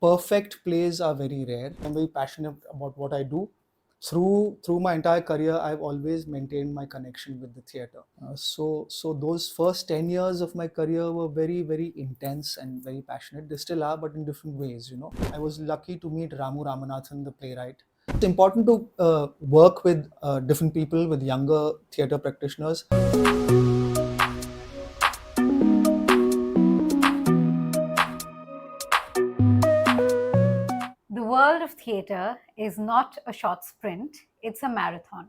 Perfect plays are very rare. I'm very passionate about what I do. Through my entire career, I've always maintained my connection with the theatre. So those first 10 years of my career were very, very intense and very passionate. They still are, but in different ways. I was lucky to meet Ramu Ramanathan, the playwright. It's important to work with different people, with younger theatre practitioners. The world of theatre is not a short sprint, it's a marathon.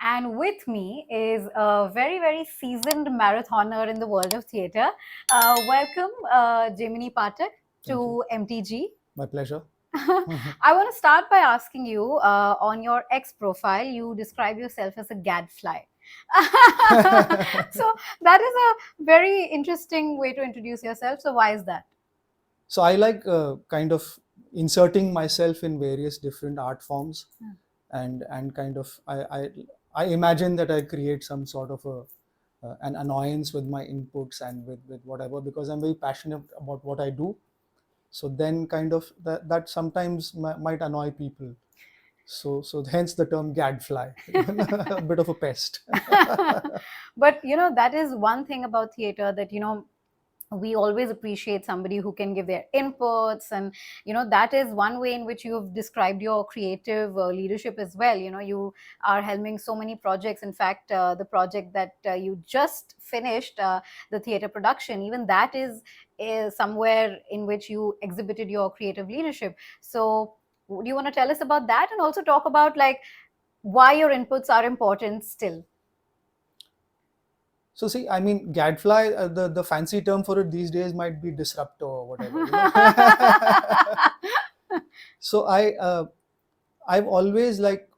And with me is a very, very seasoned marathoner in the world of theatre. Welcome, Jaimini Pathak, to MTG. My pleasure. I want to start by asking you on your X profile, you describe yourself as a gadfly. So that is a very interesting way to introduce yourself. So, why is that? So I like kind of inserting myself in various different art forms, and kind of I imagine that I create some sort of an annoyance with my inputs and with whatever, because I'm very passionate about what I do. So then kind of that sometimes might annoy people. So hence the term gadfly, a bit of a pest. But that is one thing about theater that we always appreciate somebody who can give their inputs, and that is one way in which you have described your creative leadership as well. You are helming so many projects. In fact, the project that you just finished, the theater production, even that is somewhere in which you exhibited your creative leadership. So do you want to tell us about that, and also talk about like why your inputs are important still? So see, I mean, gadfly, the fancy term for it these days might be disruptor or whatever. So I've always like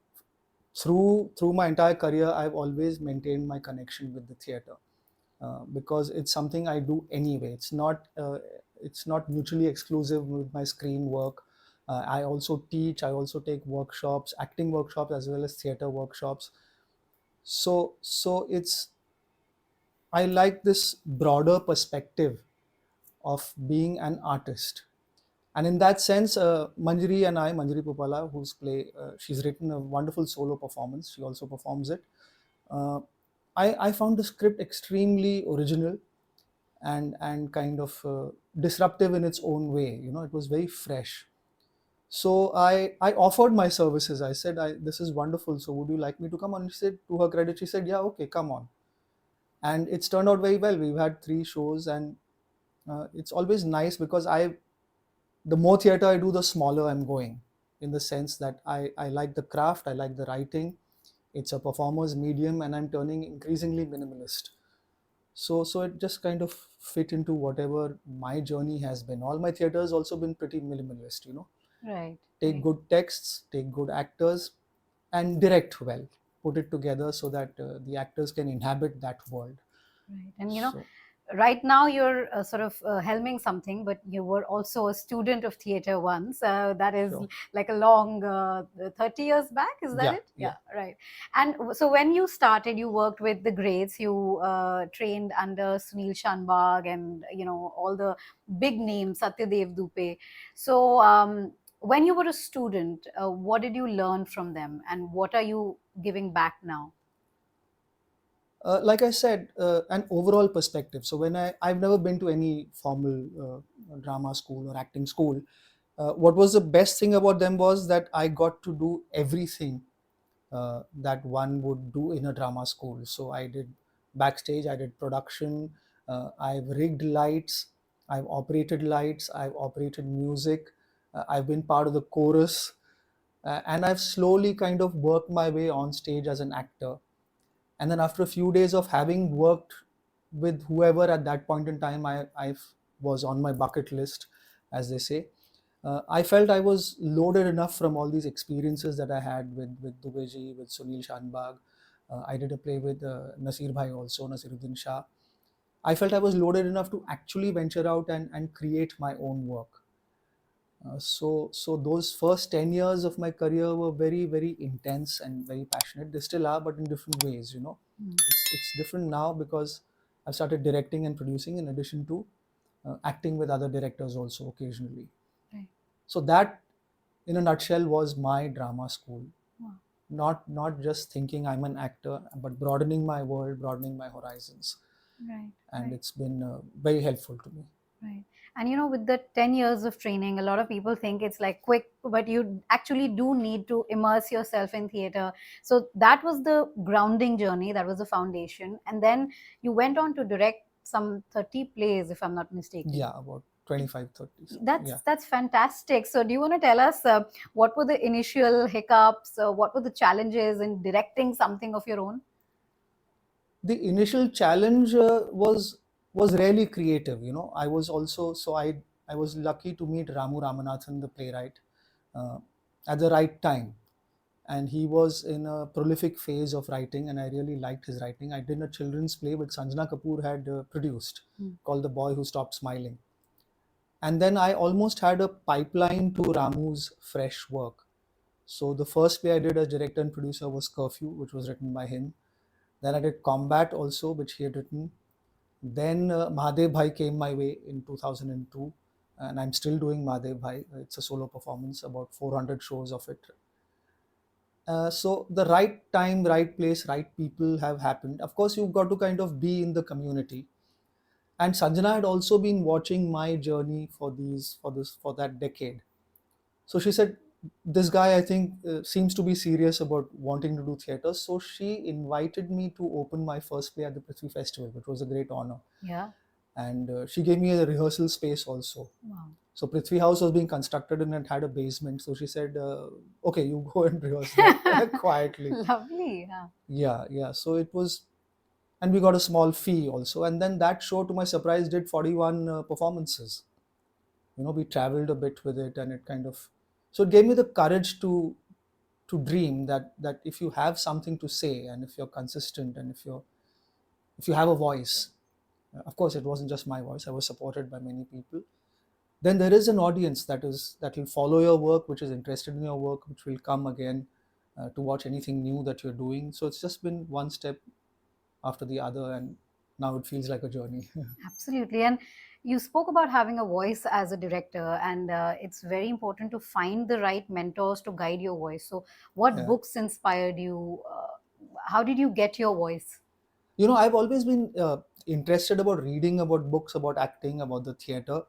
through my entire career, I've always maintained my connection with the theatre, because it's something I do anyway. It's not mutually exclusive with my screen work. I also teach. I also take workshops, acting workshops as well as theatre workshops. So it's I like this broader perspective of being an artist. And in that sense, Manjari Pupala, whose play, she's written a wonderful solo performance. She also performs it. Uh, I found the script extremely original and kind of disruptive in its own way. It was very fresh. So I offered my services. I said, this is wonderful. So would you like me to come on? She said, to her credit, she said, yeah, okay, come on. And it's turned out very well. We've had 3 shows, and it's always nice because the more theater I do, the smaller I'm going, in the sense that I like the craft, I like the writing. It's a performer's medium, and I'm turning increasingly minimalist. So it just kind of fit into whatever my journey has been. All my theater has also been pretty minimalist. Right. Take good texts, take good actors, and direct well. Put it together so that the actors can inhabit that world. Right. And So right now you're sort of helming something, but you were also a student of theater once. That is sure. like a long 30 years back, is that Yeah, it? yeah. Right. And so when you started, you worked with the greats, you trained under Sunil, Shanbhag, and all the big names, Satyadev, Dubey. So when you were a student, what did you learn from them, and what are you giving back now? Like I said, an overall perspective. So when I've never been to any formal drama school or acting school. What was the best thing about them was that I got to do everything that one would do in a drama school. So I did backstage, I did production, I've rigged lights, I've operated lights, I've operated music, I've been part of the chorus, and I've slowly kind of worked my way on stage as an actor. And then after a few days of having worked with whoever at that point in time I was on my bucket list, as they say, I felt I was loaded enough from all these experiences that I had with Dubey, with Sunil Shanbhag. I did a play with Nasir Bhai also, Nasiruddin Shah. I felt I was loaded enough to actually venture out and create my own work. So those first 10 years of my career were very, very intense and very passionate. They still are, but in different ways. It's different now because I've started directing and producing in addition to acting with other directors also occasionally. Right. So that, in a nutshell, was my drama school. Wow. Not just thinking I'm an actor, but broadening my world, broadening my horizons, Right, and right, it's been very helpful to me. right. And with the 10 years of training, a lot of people think it's like quick, but you actually do need to immerse yourself in theater. So that was the grounding journey, that was the foundation. And then you went on to direct some 30 plays, if I'm not mistaken. Yeah, about 25, 30 something. That's Yeah. that's fantastic. So do you want to tell us what were the initial hiccups? What were the challenges in directing something of your own? The initial challenge was really creative. I was also, I was lucky to meet Ramu Ramanathan, the playwright, uh, at the right time, and he was in a prolific phase of writing, and I really liked his writing. I did a children's play which Sanjana Kapoor had produced, called The Boy Who Stopped Smiling, and then I almost had a pipeline to Ramu's fresh work. So the first play I did as director and producer was Curfew, which was written by him. Then I did Combat also, which he had written. Then Mahadev Bhai came my way in 2002, and I'm still doing Mahadev Bhai. It's a solo performance, about 400 shows of it. So the right time, right place, right people have happened. Of course, you've got to kind of be in the community. And Sanjana had also been watching my journey for that decade. So she said, this guy, I think, seems to be serious about wanting to do theater. So she invited me to open my first play at the Prithvi Festival, which was a great honor. Yeah. And she gave me a rehearsal space also. Wow. So Prithvi House was being constructed and it had a basement. So she said, okay, you go and rehearse there quietly. Lovely. Yeah. So it was, and we got a small fee also. And then that show, to my surprise, did 41 performances. We traveled a bit with it, and it kind of, so it gave me the courage to dream that if you have something to say, and if you're consistent, and if you have a voice, of course it wasn't just my voice, I was supported by many people, then there is an audience that will follow your work, which is interested in your work, which will come again to watch anything new that you're doing. So it's just been one step after the other, and now it feels like a journey. Absolutely. And you spoke about having a voice as a director, and it's very important to find the right mentors to guide your voice. So, what Yeah. books inspired you? How did you get your voice? I've always been interested about reading about books about acting, about the theater,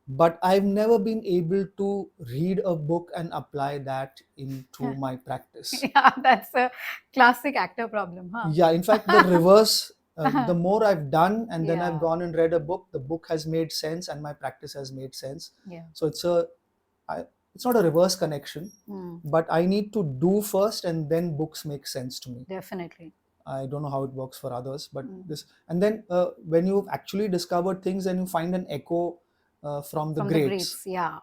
but I've never been able to read a book and apply that into my practice. Yeah, that's a classic actor problem, huh? Yeah, in fact, the reverse. The more I've done, and then I've Yeah. gone and read a book, the book has made sense, and my practice has made sense. Yeah. So it's not a reverse connection, but I need to do first, and then books make sense to me. Definitely. I don't know how it works for others, but and then when you've actually discovered things and you find an echo from the greats, yeah.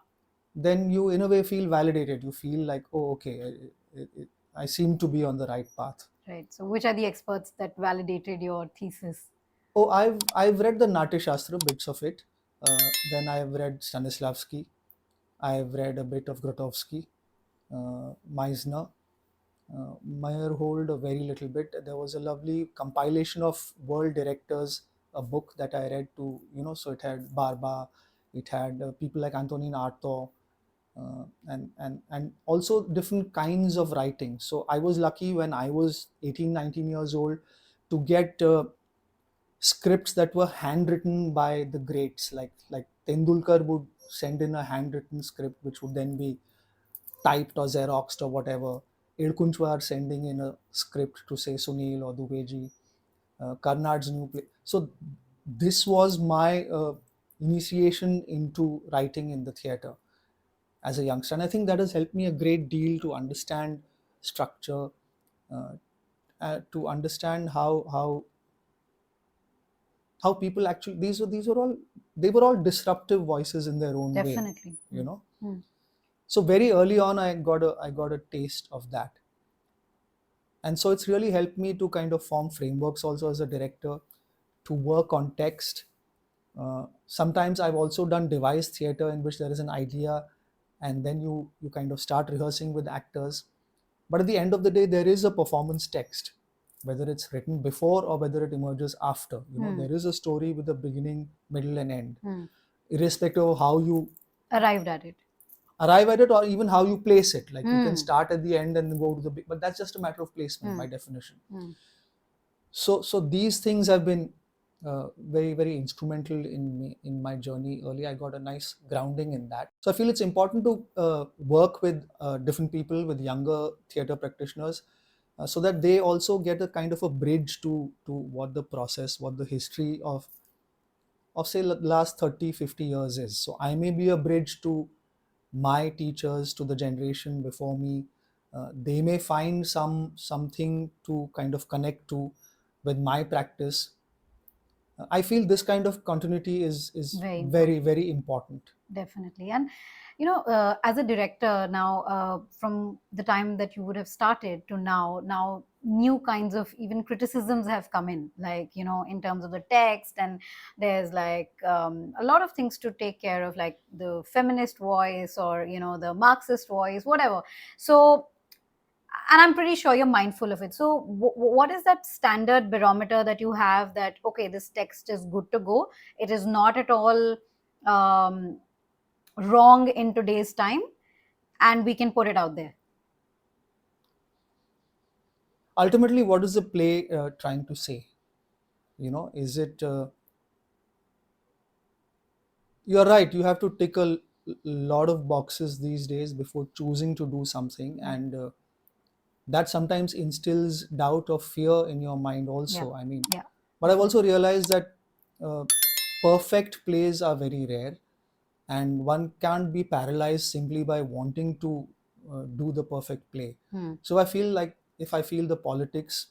then you in a way feel validated. You feel like, oh, okay, I seem to be on the right path. Right. So, which are the experts that validated your thesis? Oh, I've read the Natya Shastra, bits of it. Then I've read Stanislavski. I've read a bit of Grotowski, Meisner. Meyerhold a very little bit. There was a lovely compilation of world directors, a book that I read to, so it had Barba, it had people like Antonin Artaud, and also different kinds of writing. So I was lucky when I was 18, 19 years old to get scripts that were handwritten by the greats, like Tendulkar would send in a handwritten script which would then be typed or xeroxed or whatever. Edkunchwar sending in a script to say Sunil or Dubey, Karnad's new play. So this was my initiation into writing in the theatre as a youngster, and I think that has helped me a great deal to understand structure, to understand how people actually, these were all, they were all disruptive voices in their own way. Definitely. So very early on, I got a taste of that. And so it's really helped me to kind of form frameworks also as a director, to work on text. Sometimes I've also done device theater in which there is an idea and then you kind of start rehearsing with actors. But at the end of the day, there is a performance text, whether it's written before or whether it emerges after. There is a story with a beginning, middle, and end, irrespective of how you arrived at it. arrive at it, or even how you place it. Like you can Hmm. start at the end and go to the big, but that's just a matter of placement by definition. So these things have been very, very instrumental in my journey. Early, I got a nice grounding in that. So I feel it's important to work with different people, with younger theater practitioners, so that they also get a kind of a bridge to what the process, what the history of say last 30-50 years is. So I may be a bridge to my teachers, to the generation before me. They may find something to kind of connect to with my practice. I feel this kind of continuity is Very very, important. very important. Definitely. And as a director now, from the time that you would have started to now new kinds of even criticisms have come in, like, in terms of the text, and there's like a lot of things to take care of, like the feminist voice, or the Marxist voice, whatever. So, and I'm pretty sure you're mindful of it. So what is that standard barometer that you have, that okay, this text is good to go, it is not at all um, wrong in today's time, and we can put it out there? Ultimately, what is the play trying to say? Is it? You're right. You have to tick a lot of boxes these days before choosing to do something, and that sometimes instills doubt or fear in your mind Yeah, also. I mean, yeah, but I've also realized that uh, perfect plays are very rare, and one can't be paralyzed simply by wanting to do the perfect play. So I feel like if I feel the politics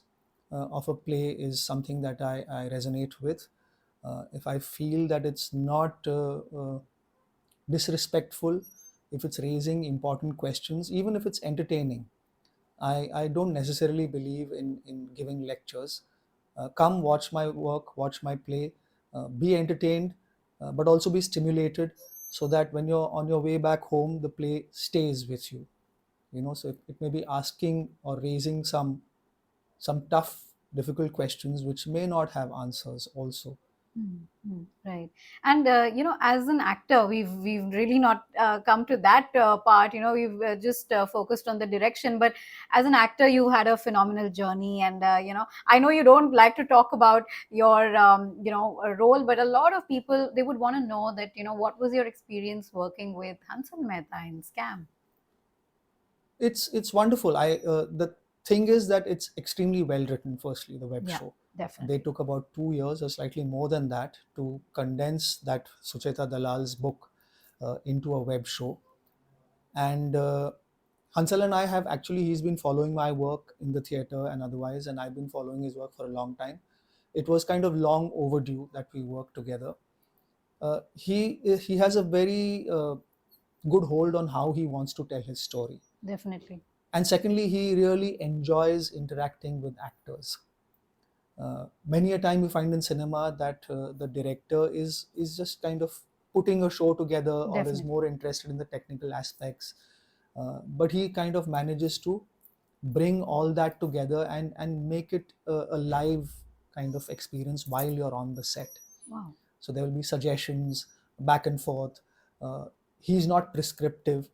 of a play is something that I resonate with, if I feel that it's not disrespectful, if it's raising important questions, even if it's entertaining, I don't necessarily believe in giving lectures. Come watch my work, watch my play, be entertained, but also be stimulated, so that when you're on your way back home, the play stays with you. So it may be asking or raising some tough, difficult questions which may not have answers also. Right. And as an actor, we've really not come to that part. We've just focused on the direction. But as an actor, you had a phenomenal journey, and I know you don't like to talk about your role, but a lot of people, they would want to know that, what was your experience working with Hansal Mehta in Scam? It's wonderful. The thing is that it's extremely well written. Firstly, the web Yeah, show, they definitely. took about 2 years or slightly more than that to condense that Sucheta Dalal's book into a web show. And Hansal and I have actually, he's been following my work in the theater and otherwise, and I've been following his work for a long time. It was kind of long overdue that we work together. He has a very good hold on how he wants to tell his story. Definitely. And secondly, he really enjoys interacting with actors. Many a time you find in cinema that the director is just kind of putting a show together, or is Definitely. more interested in the technical aspects, but he kind of manages to bring all that together and make it a live kind of experience while you're on the set. Wow. So there will be suggestions back and forth. uh, he's not prescriptive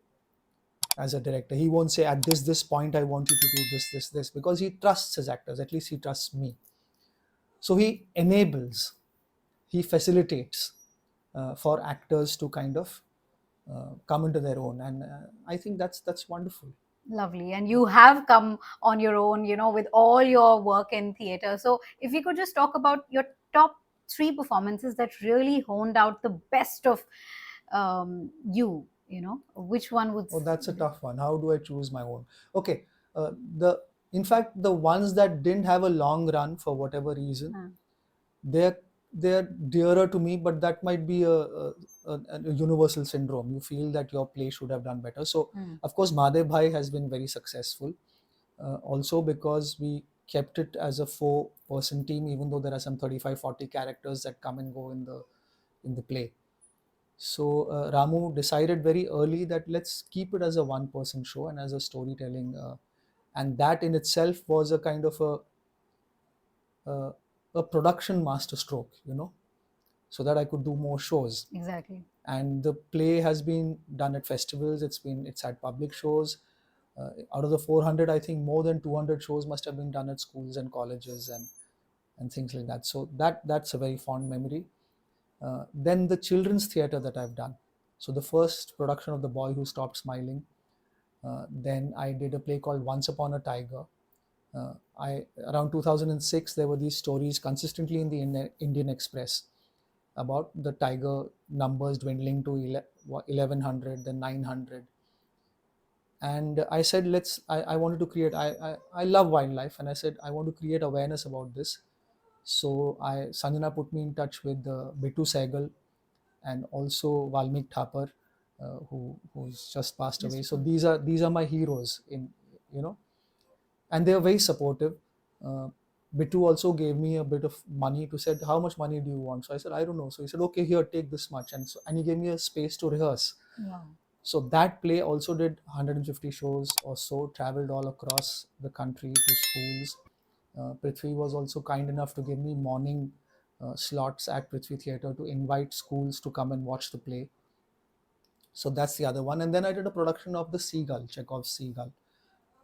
as a director. He won't say at this point I want you to do this, because he trusts his actors. At least he trusts me. So he enables, he facilitates for actors to kind of come into their own, and I think that's wonderful. Lovely. And you have come on your own, with all your work in theater. So, if you could just talk about your top three performances that really honed out the best of which one would. Oh, that's a tough one. How do I choose my own? Okay, the in fact, the ones that didn't have a long run for whatever reason, they're they're dearer to me, but that might be a universal syndrome. You feel that your play should have done better. So of course Mahadev Bhai has been very successful, also because we kept it as a 4-person team, even though there are some 35-40 characters that come and go in the play. So Ramu decided very early that let's keep it as a 1-person show and as a storytelling, and that in itself was a kind of a production masterstroke, so that I could do more shows. Exactly. and the play has been done at festivals. It's at public shows. Out of the 400, I think more than 200 shows must have been done at schools and colleges and things like that. So that's a very fond memory. Then the children's theater that I've done. So the first production of The Boy Who Stopped Smiling. Then I did a play called Once Upon a Tiger. I Around 2006 there were these stories consistently in the Indian Express about the tiger numbers dwindling to 1100, then 900. And I said, I wanted to create, I love wildlife, and I said, I want to create awareness about this. So Sanjana put me in touch with Bitu Sehgal and also Valmik Thapar, who's just passed away. So these are my heroes you know, and they are very supportive. Bitu also gave me a bit of money to said, how much money do you want? So I said, I don't know. So he said, okay, here, take this much. And he gave me a space to rehearse. Wow. So that play also did 150 shows or so, traveled all across the country to schools. Prithvi was also kind enough to give me morning slots at Prithvi Theatre to invite schools to come and watch the play. So that's the other one. And then I did a production of The Seagull, Chekhov's Seagull,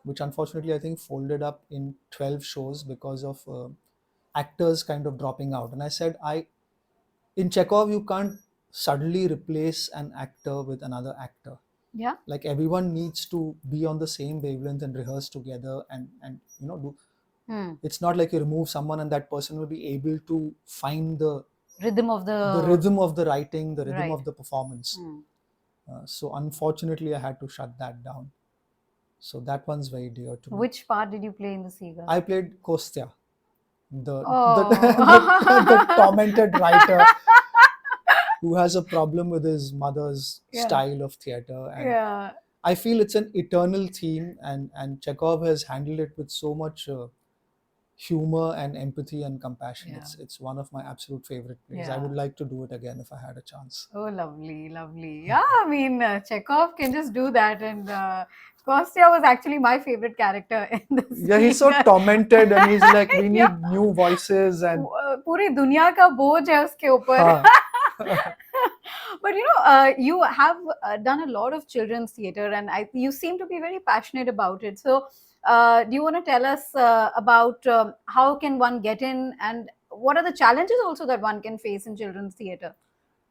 which unfortunately I think folded up in 12 shows because of actors kind of dropping out. And I said, in Chekhov, you can't suddenly replace an actor with another actor. Yeah. Like everyone needs to be on the same wavelength and rehearse together and you know, it's not like you remove someone and that person will be able to find the rhythm of the rhythm of the writing, the rhythm Right. of the performance. So unfortunately, I had to shut that down. So that one's very dear to me. Which part did you play in The Seagull? I played Kostya, the Oh. tormented writer who has a problem with his mother's Yeah. style of theatre. And Yeah. I feel it's an eternal theme, and Chekhov has handled it with so much humor and empathy and compassion. Yeah. It's one of my absolute favorite plays. I Yeah. would like to do it again if I had a chance. Oh, lovely, lovely. Yeah, I mean, Chekhov can just do that. And Kostya was actually my favorite character in the Yeah, he's so Seagull. tormented and he's like, we need Yeah. new voices and पूरी दुनिया का बोझ है उसके ऊपर. हाँ. But you know, you have done a lot of children's theater, and you seem to be very passionate about it. So, do you want to tell us about how can one get in, and what are the challenges also that one can face in children's theater?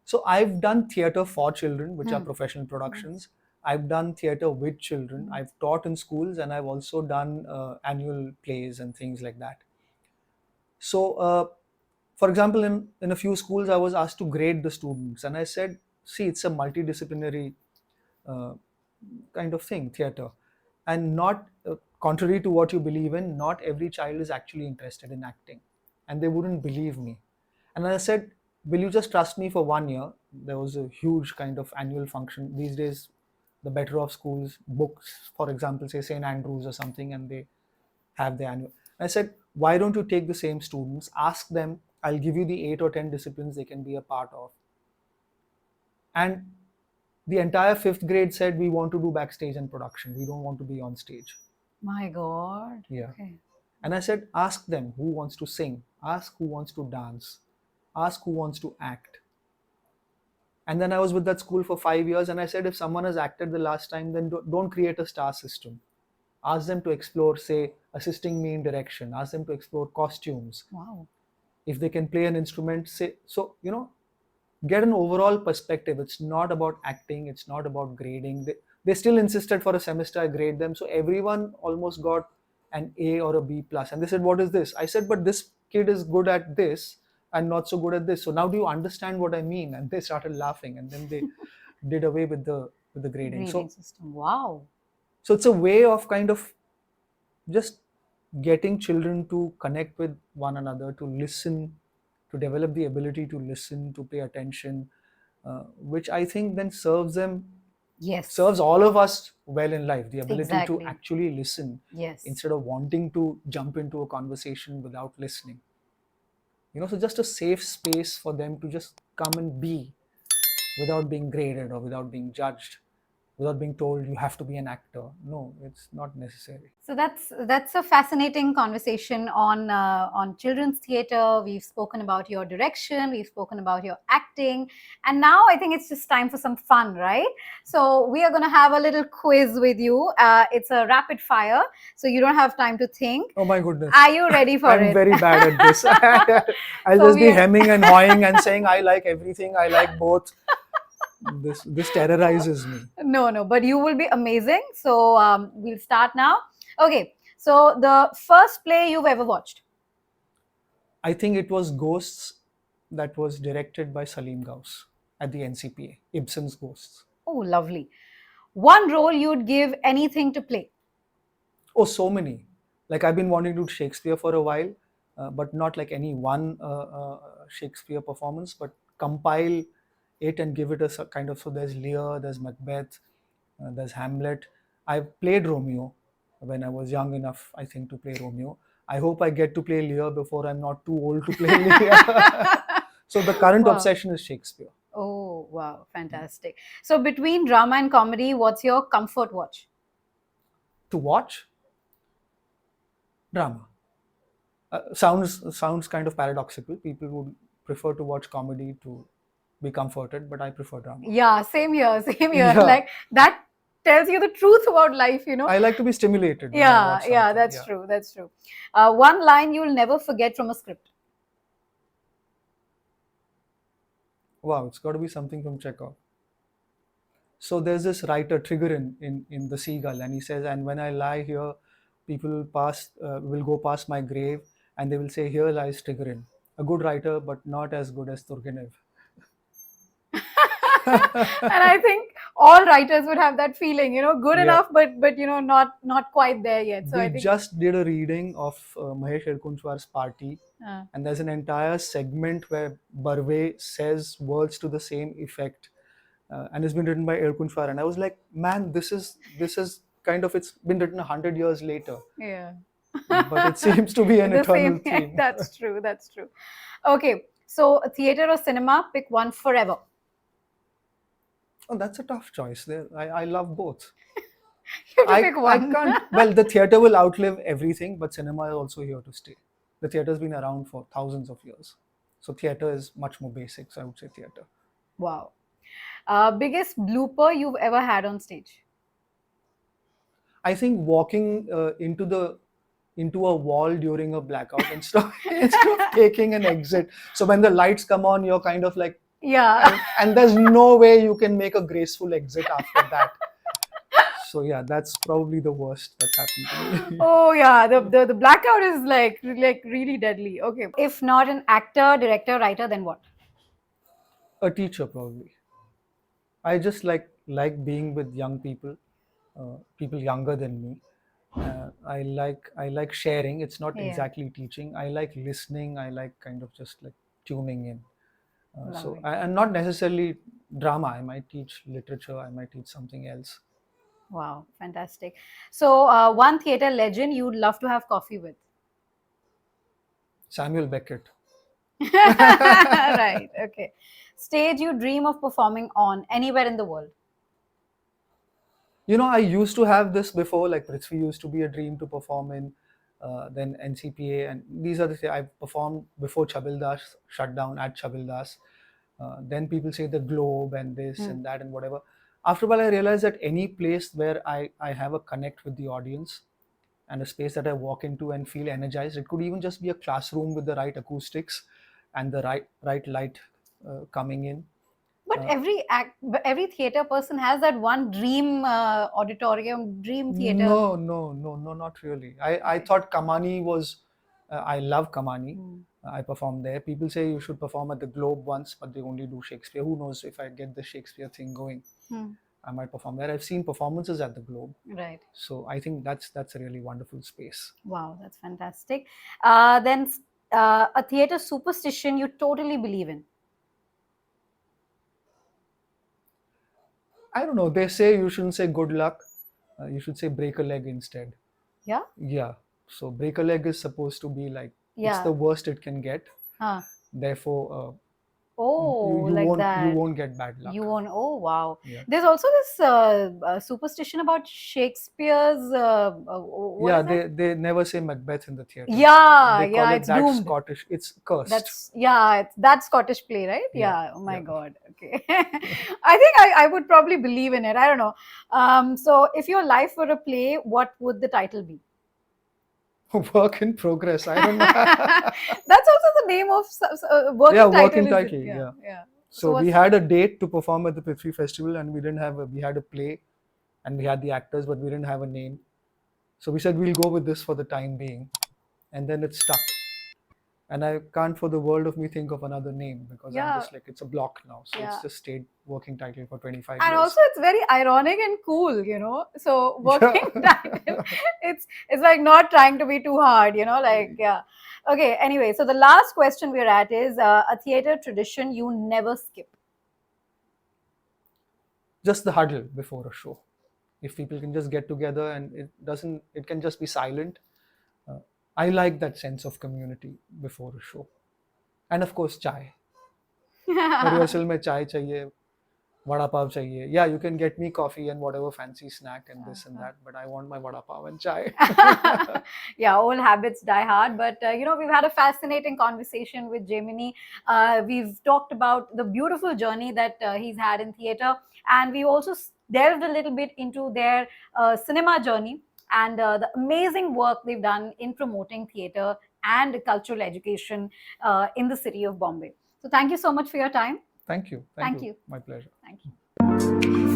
So I've done theater for children, which are Hmm. professional productions. I've done theater with children. I've taught in schools, and I've also done annual plays and things like that. So, for example, in a few schools, I was asked to grade the students, and I said, see, it's a multidisciplinary kind of thing, theater. And not, contrary to what you believe in, not every child is actually interested in acting. And they wouldn't believe me. And I said, will you just trust me for 1 year? There was a huge kind of annual function. These days, the better off schools books, for example, say St. Andrews or something, and they have the annual. I said, why don't you take the same students, ask them, I'll give you the 8 or 10 disciplines they can be a part of. And the entire 5th grade said, we want to do backstage and production. We don't want to be on stage. My God. Yeah. Okay. And I said, ask them who wants to sing, ask who wants to dance, ask who wants to act. And then I was with that school for 5 years, and I said, if someone has acted the last time, then don't create a star system. Ask them to explore, say, assisting me in direction. Ask them to explore costumes. Wow. If they can play an instrument, say, so, you know, get an overall perspective. It's not about acting. It's not about grading. They still insisted for a semester I grade them. So everyone almost got an A or a B plus. And they said, what is this? I said, but this kid is good at this and not so good at this. So now do you understand what I mean? And they started laughing, and then they did away with the grading. Grading system. Wow. So it's a way of kind of just getting children to connect with one another, to listen, to develop the ability to listen, to pay attention, which I think then serves them, Yes. serves all of us well in life. The ability Exactly. to actually listen, Yes. instead of wanting to jump into a conversation without listening. You know, so just a safe space for them to just come and be without being graded or without being judged. without being told you have to be an actor. No, it's not necessary. So that's a fascinating conversation on children's theater. We've spoken about your direction, we've spoken about your acting, and now I think it's just time for some fun, right? So we are going to have a little quiz with you. It's a rapid fire, so you don't have time to think. Oh my goodness. Are you ready for I'm it? very bad at this. I'll So just be we are- hemming and hawing and saying I like everything. I like both. This terrorizes me. No, but you will be amazing. So we'll start now. Okay. So the first play you've ever watched? I think it was Ghosts, that was directed by Salim Gauss at the NCPA. Ibsen's Ghosts. Oh, lovely. One role you'd give anything to play? Oh, so many. Like I've been wanting to do Shakespeare for a while, but not like any one Shakespeare performance, but compile it and give it a kind of, so there's Lear, there's Macbeth, there's Hamlet. I've played Romeo when I was young enough, I think, to play Romeo. I hope I get to play Lear before I'm not too old to play Lear. So the current Wow. obsession is Shakespeare. Oh, wow. Fantastic. So between drama and comedy, what's your comfort watch? To watch? Drama. Sounds kind of paradoxical. People would prefer to watch comedy to be comforted, but I prefer drama. Yeah, same here. Yeah. Like that tells you the truth about life, you know. I like to be stimulated. when I Yeah, watch yeah, something. that's true. That's true. One line you'll never forget from a script. Wow, it's got to be something from Chekhov. So there's this writer Trigorin in The Seagull, and he says, "And when I lie here, people will go past my grave, and they will say, 'Here lies Trigorin, a good writer, but not as good as Turgenev.'" And I think all writers would have that feeling, you know, good Yeah. enough, but you know, not quite there yet. So We I think just did a reading of Mahesh Irkunchwar's Party, uh, and there's an entire segment where Barve says words to the same effect, and it's been written by Irkunchwar. And I was like, man, this is kind of, it's been written 100 years later, yeah. but it seems to be an The eternal same. theme. That's true. That's true. Okay. So theater or cinema, pick one forever. Oh, that's a tough choice. I love both. You have to pick I one. can't. Well, the theater will outlive everything, but cinema is also here to stay. The theater's been around for thousands of years, so theater is much more basic. So I would say theater. Wow. Biggest blooper you've ever had on stage? I think walking into a wall during a blackout instead of taking an exit. So when the lights come on, you're kind of like, Yeah. and there's no way you can make a graceful exit after that. So yeah, that's probably the worst that's happened to me. Oh yeah, the blackout is like really deadly. Okay. If not an actor, director, writer, then what? A teacher probably. I just like being with young people, people younger than me. I like sharing. It's not Yeah. exactly teaching. I like listening. I like kind of just like tuning in. Lovely. And not necessarily drama. I might teach literature. I might teach something else. Wow, fantastic. So one theater legend you'd love to have coffee with. Samuel Beckett. Right. Okay. Stage you dream of performing on anywhere in the world. You know, I used to have this before. Like Prithvi used to be a dream to perform in. Then NCPA, and these are the things I've performed before Chabildas shut down at Chabildas. Then people say the Globe and this and that and whatever. After a while, I realized that any place where I have a connect with the audience and a space that I walk into and feel energized, it could even just be a classroom with the right acoustics and the right light coming in. But every theater person has that one dream auditorium, dream theater. No, not really. I Okay. thought Kamani was, I love Kamani. I performed there. People say you should perform at the Globe once, but they only do Shakespeare. Who knows if I get the Shakespeare thing going, I might perform there. I've seen performances at the Globe. Right. So I think that's a really wonderful space. Wow, that's fantastic. Then a theater superstition you totally believe in. I don't know. They say you shouldn't say good luck. You should say break a leg instead. Yeah. Yeah. So break a leg is supposed to be like, it's Yeah. the worst it can get. Huh. Therefore, Oh, You like won't that. get bad luck. You won't. Oh, wow. Yeah. There's also this superstition about Shakespeare's. What Yeah, is it? they never say Macbeth in the theater. Yeah, They call yeah, it it's that doomed. Scottish. It's cursed. That's yeah, it's that Scottish play, right? Yeah, Yeah. Oh my yeah. God. Okay. I think I would probably believe in it. I don't know. So if your life were a play, what would the title be? Work in progress. I don't know. That's also the name of Yeah, working title, working is it? title. Yeah, Yeah. yeah. So So we what's had a date to perform at the Prithvi Festival, and we didn't have we had a play, and we had the actors, but we didn't have a name. So we said we'll go with this for the time being, and then it stuck. And I can't for the world of me think of another name because I'm yeah, just like it's a block now. So yeah. it's just stayed working title for 25 And years. also it's very ironic and cool, so working Yeah. title, it's like not trying to be too hard, like, yeah. Okay, anyway, so the last question we're at is a theater tradition you never skip. Just the huddle before a show. If people can just get together and it can just be silent. uh, I like that sense of community before a show. And of course chai. Rehearsal mein chai chahiye, vada pav chahiye. Yeah, you can get me coffee and whatever fancy snack and this and that, but I want my vada pav and chai. Yeah, old habits die hard, but we've had a fascinating conversation with Jaimini. We've talked about the beautiful journey that he's had in theater, and we also delved a little bit into their cinema journey and the amazing work they've done in promoting theater and cultural education in the city of Bombay. So thank you so much for your time. Thank you. Thank you. My pleasure. Thank you.